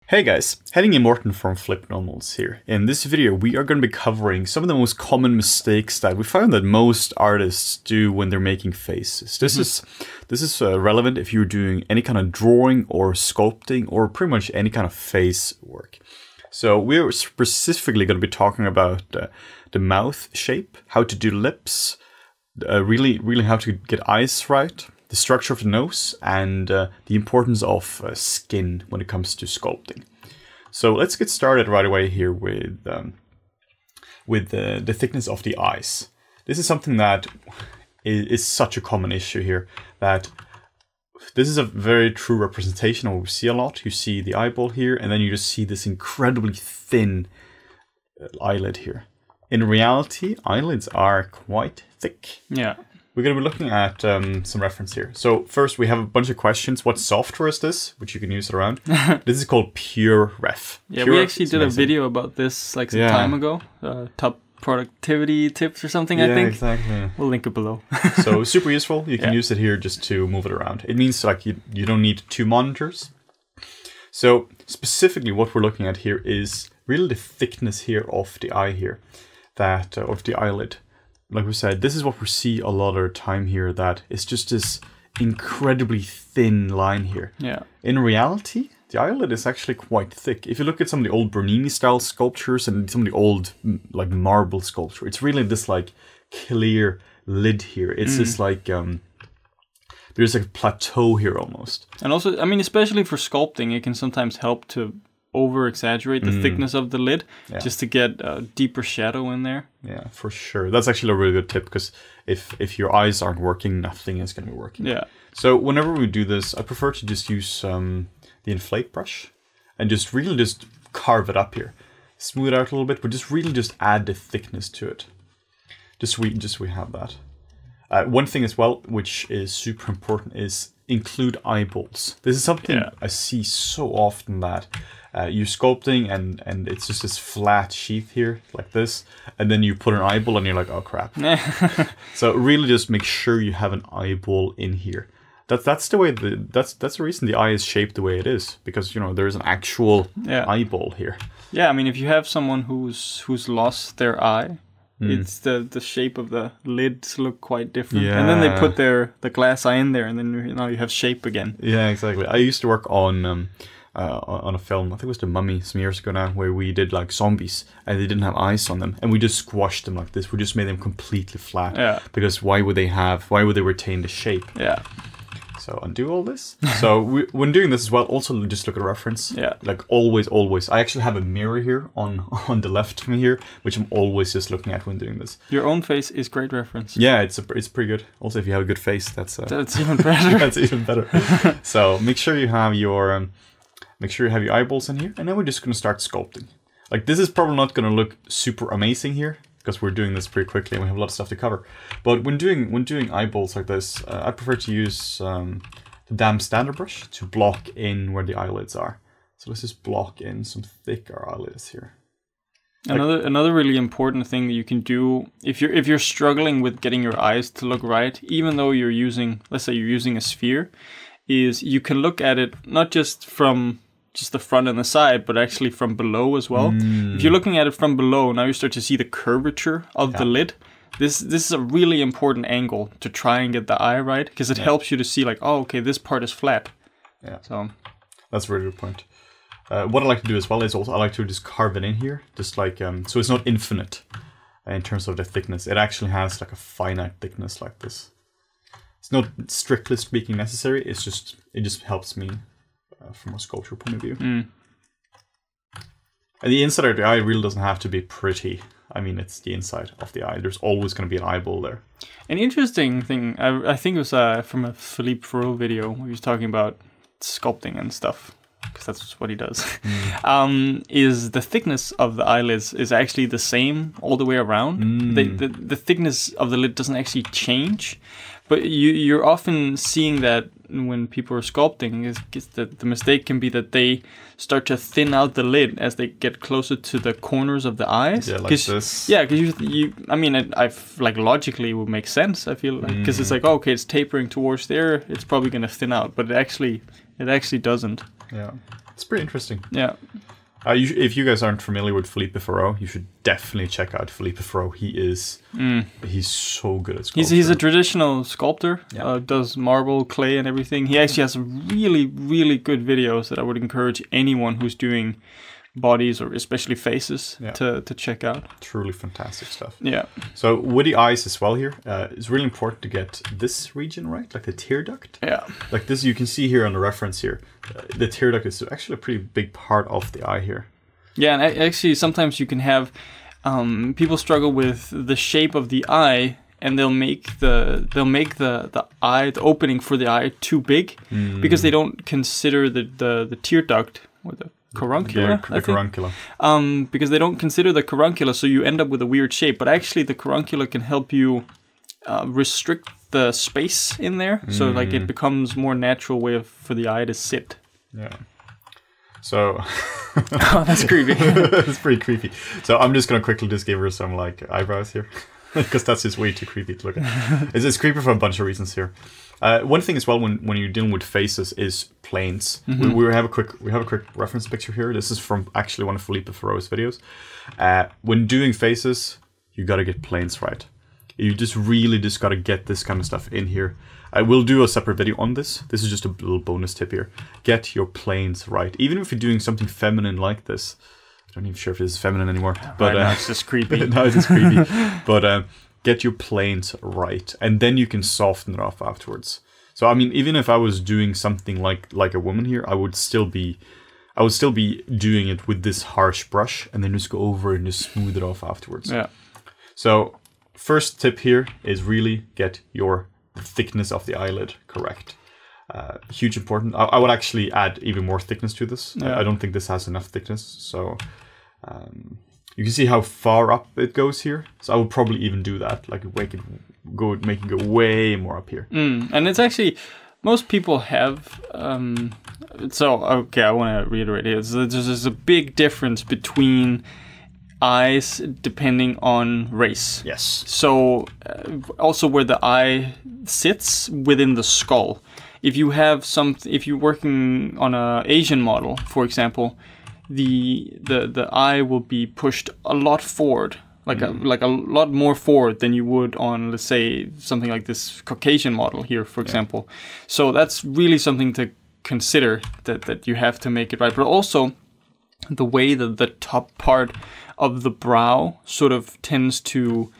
Hey guys, Henning Morten from FlippedNormals here. In this video we are going to be covering some of the most common mistakes that we found that most artists do when they're making faces. This is relevant if you're doing any kind of drawing or sculpting or pretty much any kind of face work. So we're specifically going to be talking about the mouth shape, how to do lips, really how to get eyes right, the structure of the nose, and the importance of skin when it comes to sculpting. So let's get started right away here with the thickness of the eyes. This is something that is such a common issue here, that this is a very true representation of what we see a lot. You see the eyeball here, and then you just see this incredibly thin eyelid here. In reality, eyelids are quite thick. Yeah. We're going to be looking at some reference here. So first we have a bunch of questions. What software is this? Which you can use around. This is called PureRef. Yeah, we actually did a video about this like some time ago. Top productivity tips or something, I think. Yeah, exactly. We'll link it below. So super useful. You can use it here just to move it around. It means like you don't need two monitors. So specifically what we're looking at here is really the thickness here of the eye here, that of the eyelid. Like we said, this is what we see a lot of the time here, that it's just this incredibly thin line here. Yeah. In reality, the eyelid is actually quite thick. If you look at some of the old Bernini style sculptures and some of the old like marble sculpture, it's really this like clear lid here. It's just like there's like a plateau here almost. And also, I mean, especially for sculpting, it can sometimes help to over-exaggerate the thickness of the lid just to get a deeper shadow in there. Yeah, for sure. That's actually a really good tip, because if your eyes aren't working, nothing is going to be working. Yeah. So whenever we do this, I prefer to just use the inflate brush and just really just carve it up here. Smooth it out a little bit, but just really just add the thickness to it. Just we have that. One thing as well, which is super important, is include eyeballs. This is something I see so often, that you're sculpting and it's just this flat sheath here like this, and then you put an eyeball and you're like, oh crap. So really just make sure you have an eyeball in here. That's the way that's the reason the eye is shaped the way it is, because you know there's an actual eyeball here. Yeah, I mean, if you have someone who's lost their eye, it's the shape of the lids look quite different. And then they put the glass eye in there, and then now you have shape again. Yeah, exactly. I used to work on a film, I think it was The Mummy, some years ago now, where we did like zombies and they didn't have eyes on them, and we just squashed them like this. We just made them completely flat. Yeah. Because why would they retain the shape? Yeah. So undo all this. So when doing this as well, also just look at a reference. Yeah. Like always. I actually have a mirror here on the left of me here, which I'm always just looking at when doing this. Your own face is great reference. Yeah, it's pretty good. Also, if you have a good face, that's even better. That's even better. So make sure you have your eyeballs in here, and then we're just gonna start sculpting. Like this is probably not gonna look super amazing here, because we're doing this pretty quickly and we have a lot of stuff to cover. But when doing eyeballs like this, I prefer to use the damp standard brush to block in where the eyelids are. So let's just block in some thicker eyelids here. Another really important thing that you can do if you're struggling with getting your eyes to look right, even though you're using, let's say you're using a sphere, is you can look at it not just from just the front and the side, but actually from below as well. If you're looking at it from below, now you start to see the curvature of the lid. This is a really important angle to try and get the eye right, because it helps you to see like, oh, okay, this part is flat. Yeah. So that's a really good point. What I like to do as well is also I like to just carve it in here, just like so it's not infinite in terms of the thickness. It actually has like a finite thickness like this. It's not strictly speaking necessary. It just helps me from a sculpture point of view. And the inside of the eye really doesn't have to be pretty. I mean, it's the inside of the eye. There's always going to be an eyeball there. An interesting thing, I think it was from a Philippe Faraut video where he was talking about sculpting and stuff, because that's what he does, is the thickness of the eyelids is actually the same all the way around. The thickness of the lid doesn't actually change, but you're often seeing that when people are sculpting is that the mistake can be that they start to thin out the lid as they get closer to the corners of the eyes. Yeah, like this. Yeah, because I mean, I've like logically it would make sense. I feel like because it's like, oh, okay, it's tapering towards there, it's probably gonna thin out, but it actually doesn't. Yeah, it's pretty interesting. Yeah. If you guys aren't familiar with Philippe Faraut, you should definitely check out Philippe Faraut. He's so good at sculpture. He's a traditional sculptor. Yeah. Does marble, clay, and everything. He actually has really, really good videos that I would encourage anyone who's doing bodies or especially faces to check out. Truly fantastic stuff. Yeah. So with the eyes as well here, it's really important to get this region right, like the tear duct. Yeah. Like this, you can see here on the reference here, the tear duct is actually a pretty big part of the eye here. Yeah, and actually sometimes you can have people struggle with the shape of the eye, and they'll make the eye, the opening for the eye, too big because they don't consider the tear duct or the caruncula, the caruncula. Because they don't consider the caruncula, so you end up with a weird shape. But actually, the caruncula can help you restrict the space in there, so like it becomes more natural way for the eye to sit. Yeah. So. Oh, that's creepy. That's pretty creepy. So I'm just gonna quickly just give her some like eyebrows here, because that's just way too creepy to look at. It's creepy for a bunch of reasons here. One thing as well when you're dealing with faces is planes. We have a quick reference picture here. This is from actually one of Philippe Faraut's videos. When doing faces, you gotta get planes right. You just really gotta get this kind of stuff in here. I will do a separate video on this. This is just a little bonus tip here. Get your planes right. Even if you're doing something feminine like this. I don't even sure if this is feminine anymore. But right, it's just creepy. No, it's just creepy. But get your planes right, and then you can soften it off afterwards. So I mean, even if I was doing something like a woman here, I would still be doing it with this harsh brush, and then just go over and just smooth it off afterwards. Yeah. So first tip here is really get your thickness of the eyelid correct. Huge important. I would actually add even more thickness to this. Yeah. I don't think this has enough thickness, so you can see how far up it goes here. So I would probably even do that, like make it go way more up here. And it's actually most people have. So okay, I want to reiterate here. There's a big difference between eyes depending on race. Yes. So also where the eye sits within the skull. If you have if you're working on an Asian model, for example, the eye will be pushed a lot forward, like a lot more forward than you would on, let's say, something like this Caucasian model here, for example. So that's really something to consider, that you have to make it right. But also the way that the top part of the brow sort of tends to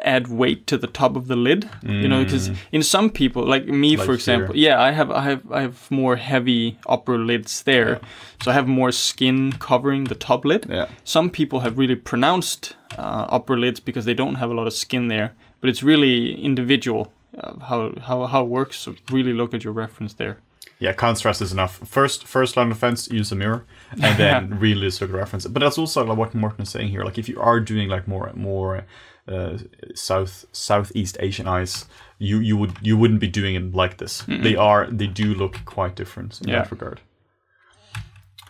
add weight to the top of the lid, you know, because in some people, like me, for example, here. I have more heavy upper lids there, so I have more skin covering the top lid. Yeah. Some people have really pronounced upper lids because they don't have a lot of skin there, but it's really individual how it works. So really look at your reference there. Yeah, can't stress this enough. First line of defense, use a mirror, and then really look at reference. But that's also like what Morten is saying here. Like if you are doing like more Southeast Asian eyes, you wouldn't be doing it like this. They do look quite different in that regard.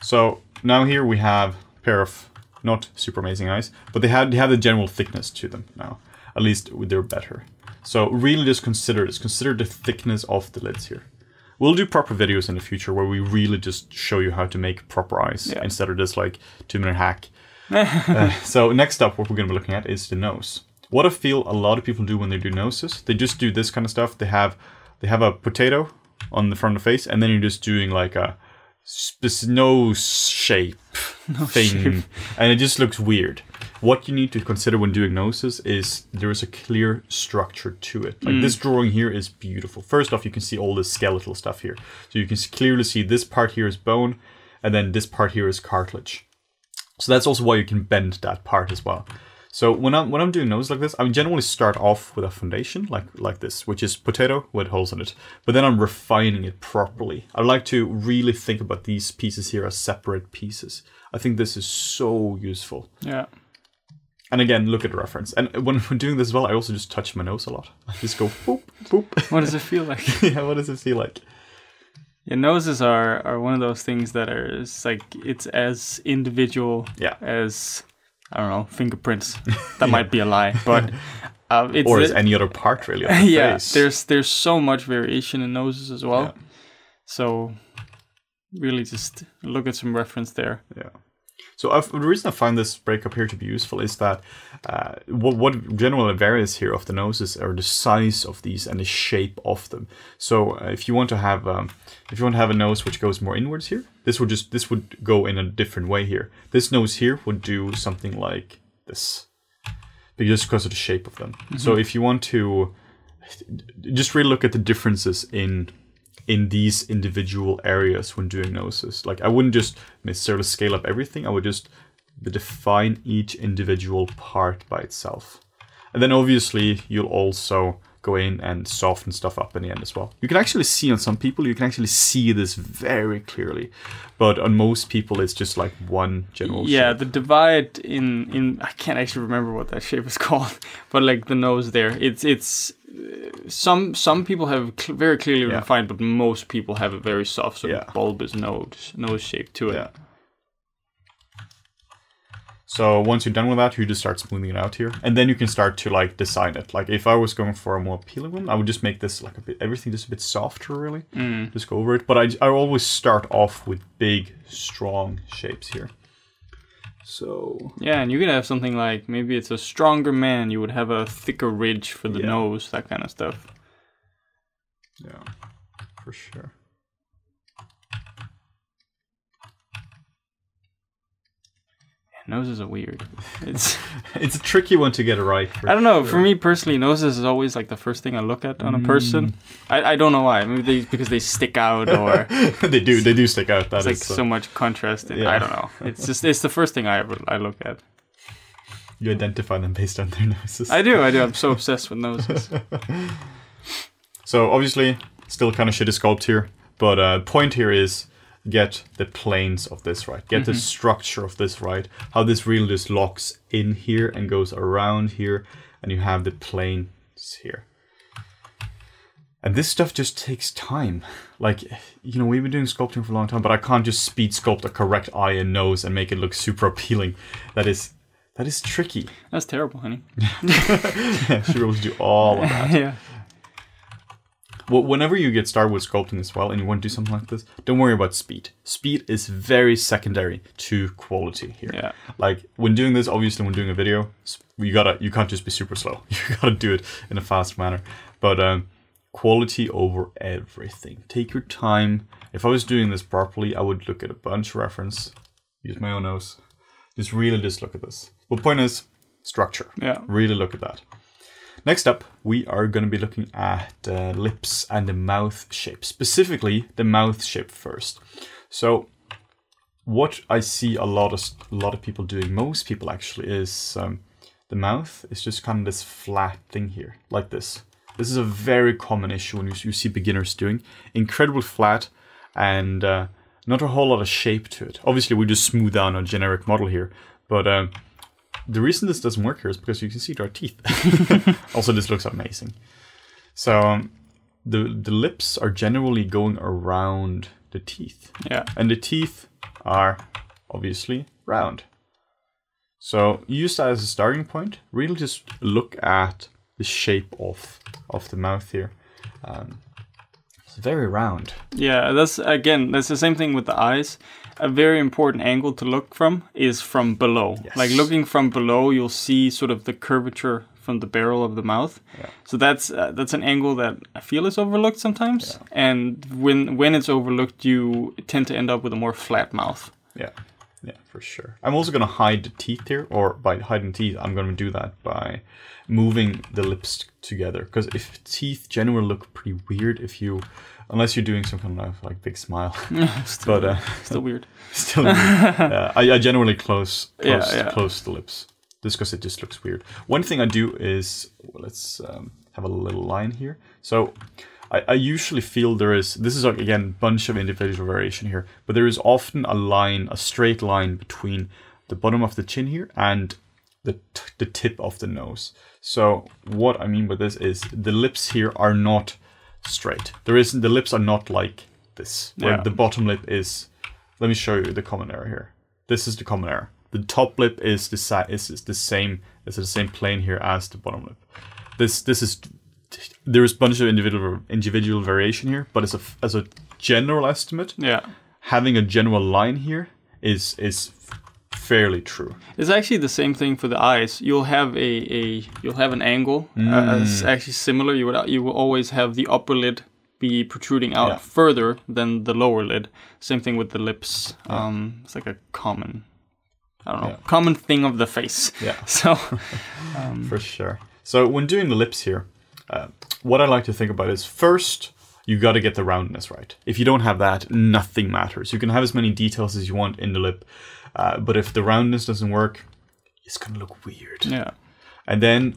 So now here we have a pair of not super amazing eyes, but they have the general thickness to them now. At least they're better. So really just consider this. Consider the thickness of the lids here. We'll do proper videos in the future where we really just show you how to make proper eyes instead of just like 2-minute hack. So next up, what we're going to be looking at is the nose. What I feel a lot of people do when they do noses, they just do this kind of stuff. They have a potato on the front of the face, and then you're just doing like a nose shape thing, and it just looks weird. What you need to consider when doing noses is there is a clear structure to it. Like this drawing here is beautiful. First off, you can see all this skeletal stuff here. So you can clearly see this part here is bone, and then this part here is cartilage. So that's also why you can bend that part as well. So when I'm doing nose like this, I would generally start off with a foundation like this, which is potato with holes in it. But then I'm refining it properly. I like to really think about these pieces here as separate pieces. I think this is so useful. Yeah. And again, look at the reference. And when doing this as well, I also just touch my nose a lot. I just go boop, boop. What does it feel like? Yeah, what does it feel like? Yeah, noses are one of those things that are it's as individual as, I don't know, fingerprints. That might be a lie, but it's or as any other part really of the face. There's so much variation in noses as well. Yeah. So really just look at some reference there. Yeah. So the reason I find this breakup here to be useful is that what generally varies here of the noses are the size of these and the shape of them. So if you want to have a nose which goes more inwards here, this would go in a different way here. This nose here would do something like this, just because of the shape of them. Mm-hmm. So if you want to just really look at the differences in these individual areas when doing noses. Like I wouldn't just necessarily scale up everything, I would just define each individual part by itself. And then obviously you'll also go in and soften stuff up in the end as well. You can actually see on some people, you can actually see this very clearly. But on most people it's just like one general shape. Yeah, the divide in I can't actually remember what that shape is called, but like the nose there, it's some people have very clearly defined, but most people have a very soft sort of bulbous nose shape to it. Yeah. So once you're done with that, you just start smoothing it out here, and then you can start to like design it. Like if I was going for a more appealing one, I would just make this like everything just a bit softer, really. Just go over it. But I always start off with big, strong shapes here. So yeah, and you could have something like, maybe it's a stronger man, you would have a thicker ridge for the nose, that kind of stuff. Yeah, for sure. Noses are weird. It's a tricky one to get it right. I don't know. For me personally, noses is always like the first thing I look at on a person. I don't know why. Maybe because they stick out, or they do stick out. That is like so much contrast. I don't know. It's the first thing I look at. You identify them based on their noses. I do. I'm so obsessed with noses. So obviously, still kind of shitty sculpt here, but point here is, get the planes of this right. Get the structure of this right. How this really just locks in here and goes around here, and you have the planes here. And this stuff just takes time. Like, you know, we've been doing sculpting for a long time, but I can't just speed sculpt a correct eye and nose and make it look super appealing. That is tricky. That's terrible, honey. She will do all of that. Yeah. Well, whenever you get started with sculpting as well, and you want to do something like this, don't worry about speed. Speed is very secondary to quality here. Yeah. Like when doing this, obviously when doing a video, you can't just be super slow. You gotta do it in a fast manner. But quality over everything. Take your time. If I was doing this properly, I would look at a bunch of reference. Use my own nose. Just look at this. Well, the point is structure. Yeah. Really look at that. Next up, we are going to be looking at lips and the mouth shape. Specifically, the mouth shape first. So, what I see a lot of people doing, most people actually, is the mouth is just kind of this flat thing here, like this. This is a very common issue when you see beginners doing. Incredibly flat and not a whole lot of shape to it. Obviously, we just smooth down a generic model here, but the reason this doesn't work here is because you can see there are teeth. Also, this looks amazing. So the lips are generally going around the teeth. Yeah. And the teeth are obviously round. So use that as a starting point. Really just look at the shape of the mouth here. It's very round. Yeah, that's the same thing with the eyes. A very important angle to look from is from below. Yes. Like looking from below, you'll see sort of the curvature from the barrel of the mouth. Yeah. So that's an angle that I feel is overlooked sometimes. Yeah. And when it's overlooked, you tend to end up with a more flat mouth. Yeah, yeah, for sure. I'm also going to hide the teeth here, or by hiding teeth, I'm going to do that by moving the lips together. Because if teeth generally look pretty weird, unless you're doing some kind of like big smile. Still weird. Still weird. I generally close the lips just because it just looks weird. One thing I do is, let's have a little line here. So I usually feel this is again a bunch of individual variation here, but there is often a straight line between the bottom of the chin here and the tip of the nose. So what I mean by this is the lips here are not straight. The lips are not like this, where the bottom lip is. Let me show you the common error here. This is the common error. The top lip is the same. It's the same plane here as the bottom lip. This is. There's a bunch of individual variation here, but as a general estimate, having a general line here is fairly true. It's actually the same thing for the eyes. You'll have an angle. It's actually similar. You will always have the upper lid be protruding out further than the lower lid. Same thing with the lips. It's like a common, common thing of the face. Yeah. So for sure. So when doing the lips here, what I like to think about is first, you got to get the roundness right. If you don't have that, nothing matters. You can have as many details as you want in the lip, but if the roundness doesn't work, it's going to look weird. Yeah. And then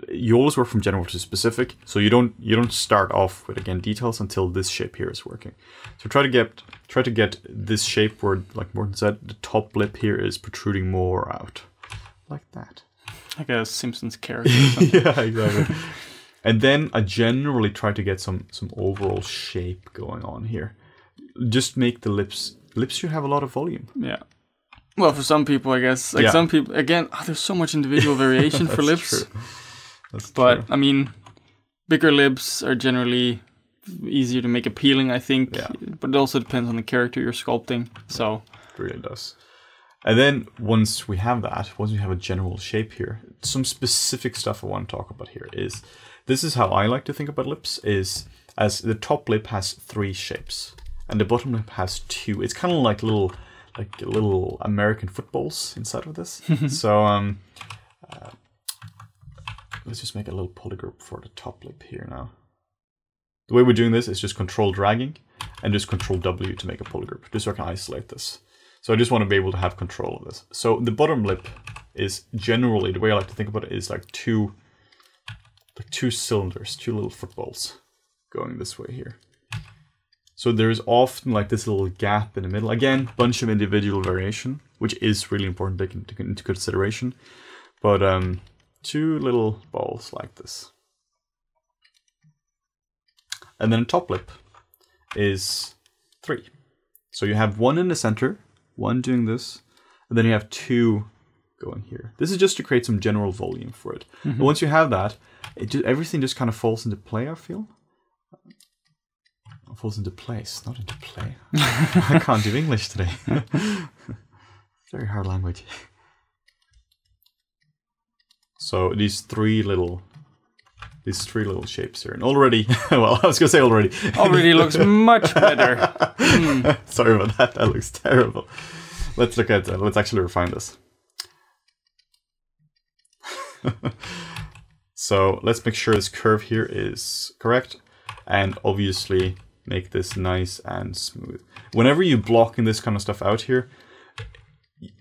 you always work from general to specific, so you don't start off with again details until this shape here is working. So try to get this shape where, like Morten said, the top lip here is protruding more out, like that. Like a Simpsons character. Yeah, exactly. And then I generally try to get some overall shape going on here. Just make the lips should have a lot of volume. Yeah. Well, for some people, I guess. Like some people, again, there's so much individual variation for lips. True. That's but, true. I mean, bigger lips are generally easier to make appealing, I think. Yeah. But it also depends on the character you're sculpting. So It really does. And then once we have a general shape here, some specific stuff I want to talk about here is, this is how I like to think about lips, is as the top lip has 3 shapes and the bottom lip has 2. It's kind of like little American footballs inside of this. So let's just make a little polygroup for the top lip here now. The way we're doing this is just control dragging and just control W to make a polygroup, just so I can isolate this. So I just want to be able to have control of this. So the bottom lip is generally, the way I like to think about it is like two cylinders, 2 little footballs going this way here. So there's often like this little gap in the middle. Again, bunch of individual variation, which is really important to take into consideration. But 2 little balls like this. And then the top lip is 3. So you have 1 in the center, 1 doing this, and then you have 2 going here. This is just to create some general volume for it. But once you have that, everything just kind of falls into play, I feel. It falls into place, not into play. I can't do English today. Very hard language. So these 3 little shapes here, and already, well, I was gonna say already looks much better. Sorry about that. That looks terrible. Let's look at let's actually refine this. So let's make sure this curve here is correct, and obviously make this nice and smooth. Whenever you blocking this kind of stuff out here,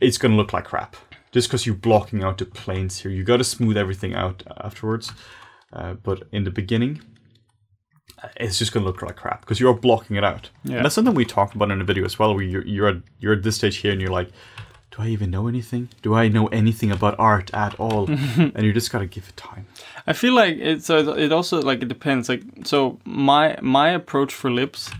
it's gonna look like crap. Just because you're blocking out the planes here, you got to smooth everything out afterwards. But in the beginning, it's just going to look like crap because you're blocking it out. Yeah. And that's something we talked about in the video as well, where you're at this stage here and you're like, do I even know anything? Do I know anything about art at all? And you just got to give it time. I feel like it also like it depends. Like, so my approach for lips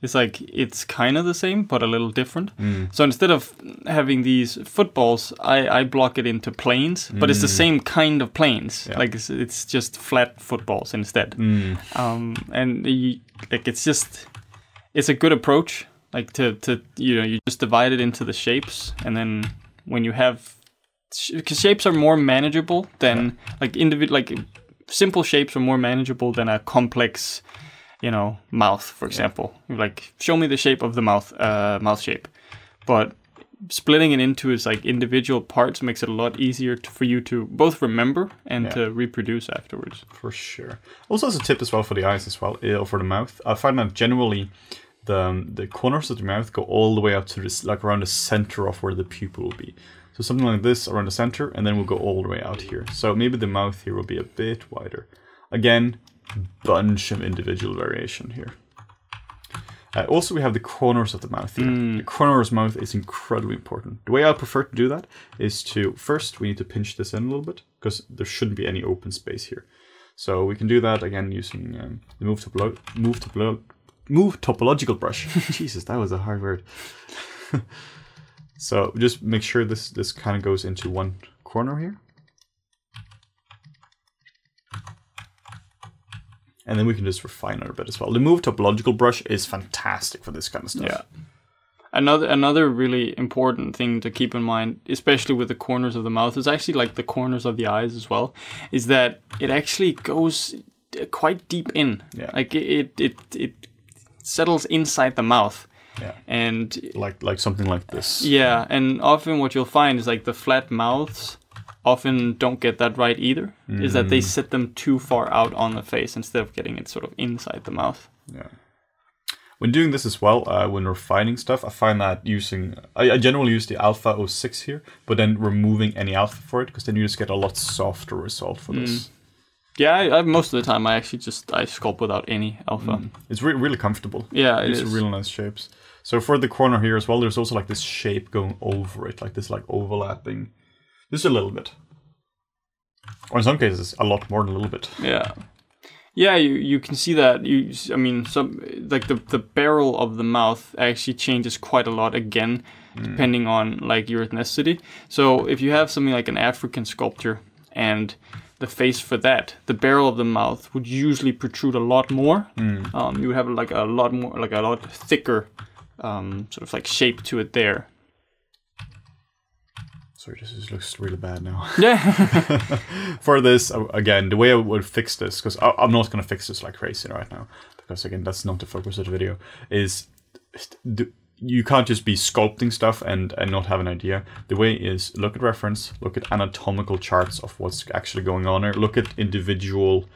is like, it's kind of the same but a little different. So instead of having these footballs, I block it into planes, but it's the same kind of planes. Yeah. Like it's just flat footballs instead. And it's a good approach. Like to you just divide it into the shapes, and then when you have, because shapes are more manageable than simple shapes are more manageable than a complex, mouth, for example. Like, show me the shape of the mouth shape. But splitting it into its like individual parts makes it a lot easier for you to both remember and to reproduce afterwards. For sure. Also, as a tip as well for the eyes as well, for the mouth, I find that generally the corners of the mouth go all the way up to this, like around the center of where the pupil will be. So something like this around the center, and then we'll go all the way out here. So maybe the mouth here will be a bit wider. Again, bunch of individual variation here. Also, we have the corners of the mouth here. The corners of the mouth is incredibly important. The way I prefer to do that is to, first, we need to pinch this in a little bit, because there shouldn't be any open space here. So we can do that, again, using the move to move topological brush. Jesus, that was a hard word. So just make sure this kind of goes into one corner here. And then we can just refine it a bit as well. The move topological brush is fantastic for this kind of stuff. Yeah. Another really important thing to keep in mind, especially with the corners of the mouth, is actually like the corners of the eyes as well, is that it actually goes quite deep in. Yeah. Like it settles inside the mouth. Yeah. And like something like this. Yeah, and often what you'll find is like the flat mouths often don't get that right either. Is that they set them too far out on the face instead of getting it sort of inside the mouth. Yeah. When doing this as well, when refining stuff, I find that I generally use the Alpha 06 here, but then removing any alpha for it, because then you just get a lot softer result for this. Yeah, most of the time I sculpt without any alpha. It's really comfortable. Yeah, it's really nice shapes. So for the corner here as well, there's also like this shape going over it, like this like overlapping, just a little bit. Or in some cases, a lot more than a little bit. Yeah. Yeah, you can see that. Some like the barrel of the mouth actually changes quite a lot again, depending on like your ethnicity. So if you have something like an African sculpture and the face for that, the barrel of the mouth would usually protrude a lot more. You would have like a lot thicker sort of like shape to it there. Sorry, this looks really bad now. Yeah. For this, again, the way I would fix this, because I'm not going to fix this like crazy right now, because again, that's not the focus of the video, is you can't just be sculpting stuff and not have an idea. The way is look at reference, look at anatomical charts of what's actually going on here, look at individual,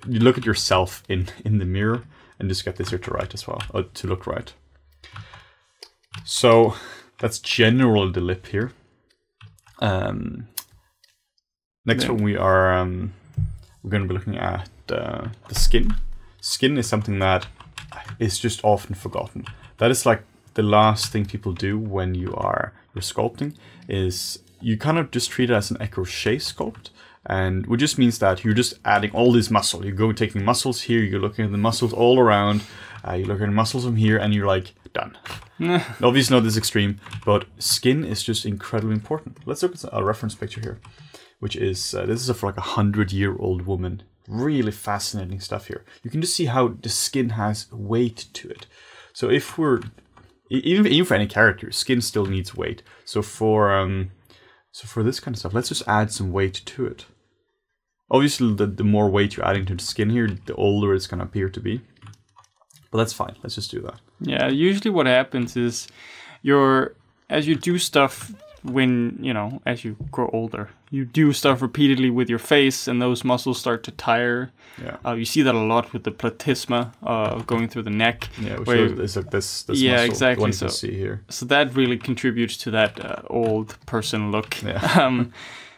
you look at yourself in the mirror and just get this here to right as well, or to look right. So that's generally the lip here. Next one we're going to be looking at the skin. Skin is something that is just often forgotten. That is like the last thing people do when you're sculpting, is you kind of just treat it as an crochet sculpt, and which just means that you're just adding all this muscle. You go taking muscles here, you're looking at the muscles all around, you look at the muscles from here, and you're like, done. Obviously not this extreme, but skin is just incredibly important. Let's look at a reference picture here, which is, this is of like 100-year-old woman. Really fascinating stuff here. You can just see how the skin has weight to it. So if even for any character, skin still needs weight. So for this kind of stuff, let's just add some weight to it. Obviously, the more weight you're adding to the skin here, the older it's going to appear to be. But that's fine. Let's just do that. Yeah, usually what happens is as you do stuff as you grow older, you do stuff repeatedly with your face and those muscles start to tire. Yeah. You see that a lot with the platysma going through the neck. Yeah, which is like this yeah, muscle, exactly. the one you can see here. So that really contributes to that old person look. Yeah.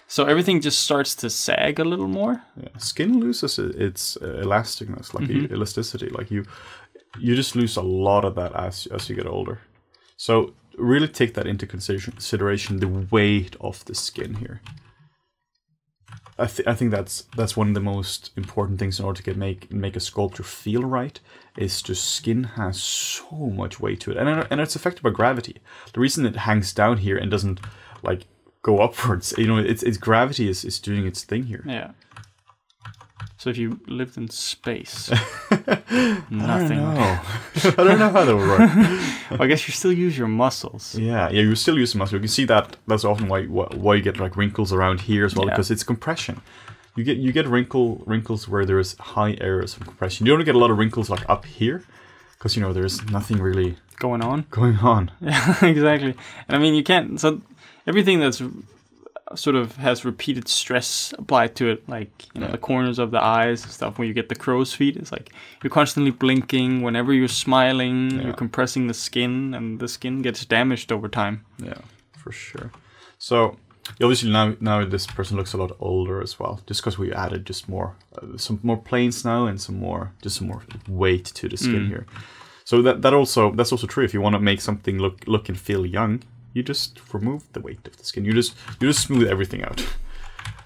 So everything just starts to sag a little more. Yeah. Skin loses its elasticness, like elasticity. Like you just lose a lot of that as you get older. So really take that into consideration, the weight of the skin here. I think that's one of the most important things in order to make a sculpture feel right, is just skin has so much weight to it, and it's affected by gravity. The reason it hangs down here and doesn't like go upwards, its gravity is doing its thing here. Yeah. So if you lived in space, nothing. I don't know how that would work. Well, I guess you still use your muscles. Yeah, you still use the muscle. You can see that's often why you get like wrinkles around here as well, because it's compression. You get wrinkles where there is high areas of compression. You don't get a lot of wrinkles like up here, because there's nothing really going on. Yeah, exactly. And I mean, you can't. So everything that's sort of has repeated stress applied to it, like the corners of the eyes and stuff. When you get the crow's feet, it's like you're constantly blinking. Whenever you're smiling, you're compressing the skin, and the skin gets damaged over time. Yeah, for sure. So obviously now this person looks a lot older as well, just because we added just more some more planes now and some more weight to the skin here. So that's also true. If you want to make something look and feel young, you just remove the weight of the skin. You just smooth everything out.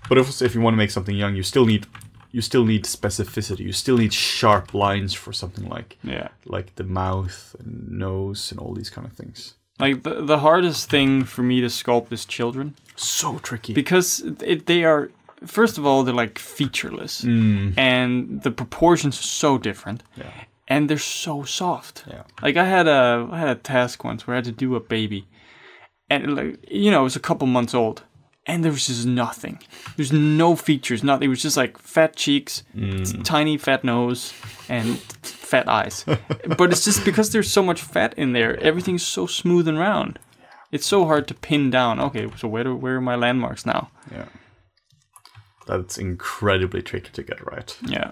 But if you want to make something young, you still need you still need specificity. You still need sharp lines for something like the mouth and nose and all these kind of things. Like the hardest thing for me to sculpt is children. So tricky because they are, first of all, they're like featureless, and the proportions are so different. Yeah. And they're so soft. Yeah. Like I had a task once where I had to do a baby, and like it was a couple months old, and there was just nothing. There's no features. Nothing. It was just like fat cheeks, tiny fat nose, and fat eyes. But it's just because there's so much fat in there. Everything's so smooth and round. Yeah. It's so hard to pin down. Okay, so where are my landmarks now? Yeah. That's incredibly tricky to get right. Yeah.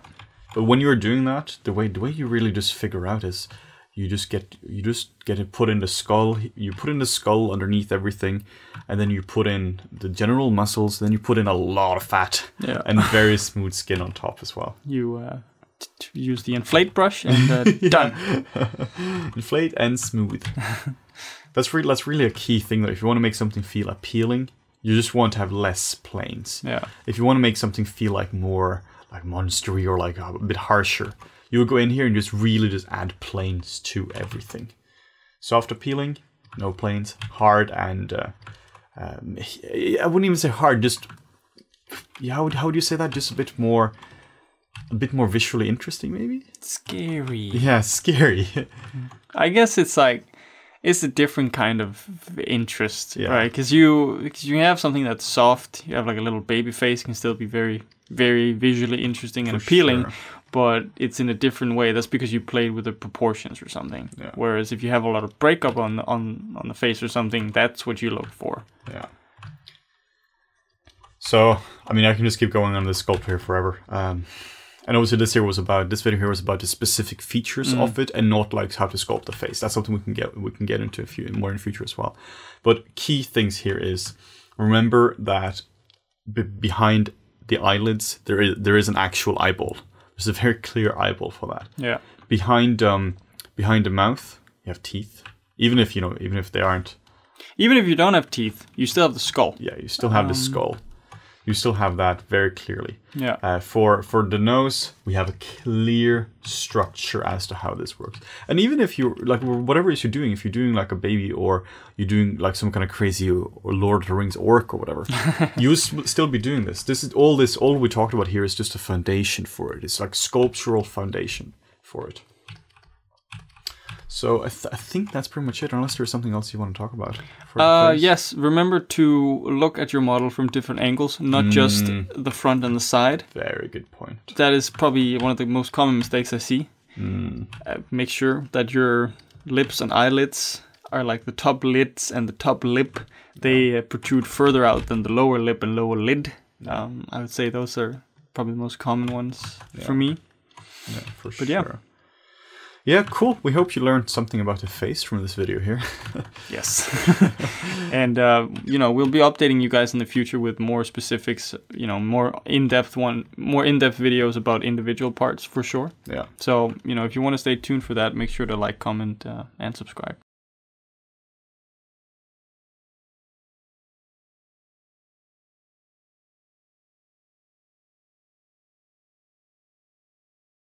But when you're doing that, the way you really just figure out is you just get it put in the skull. You put in the skull underneath everything, and then you put in the general muscles. Then you put in a lot of fat and very smooth skin on top as well. You use the inflate brush and done. Inflate and smooth. That's really a key thing. That if you want to make something feel appealing, you just want to have less planes. Yeah. If you want to make something feel like more like monstery or like a bit harsher, you would go in here and just really just add planes to everything. Soft appealing, no planes. Hard and I wouldn't even say hard. Just how would you say that? Just a bit more visually interesting, maybe. Scary. Yeah, scary. I guess it's a different kind of interest, right? Because you have something that's soft. You have like a little baby face, can still be very, very visually interesting and appealing, but it's in a different way. That's because you played with the proportions or something. Yeah. Whereas if you have a lot of breakup on the face or something, that's what you look for. Yeah. So I mean, I can just keep going on this sculpt here forever. And obviously this video here was about the specific features of it, and not like how to sculpt the face. That's something we can get into more in the future as well. But key things here is, remember that behind the eyelids there is an actual eyeball. There's a very clear eyeball for that. Yeah. Behind the mouth you have teeth. Even if they aren't. Even if you don't have teeth, you still have the skull. Yeah, you still have the skull. You still have that very clearly. Yeah. For the nose, we have a clear structure as to how this works. And even if you're like whatever it is you're doing, if you're doing like a baby or you're doing like some kind of crazy or Lord of the Rings orc or whatever, you still be doing this. All we talked about here is just a foundation for it. It's like sculptural foundation for it. So I think that's pretty much it, unless there's something else you want to talk about. Yes, remember to look at your model from different angles, not just the front and the side. Very good point. That is probably one of the most common mistakes I see. Make sure that your lips and eyelids are like the top lids and the top lip. They protrude further out than the lower lip and lower lid. I would say those are probably the most common ones for me. Yeah, for but sure. Yeah, cool. We hope you learned something about the face from this video here. Yes. And, we'll be updating you guys in the future with more specifics, more in-depth videos about individual parts for sure. Yeah. So, if you want to stay tuned for that, make sure to like, comment, and subscribe.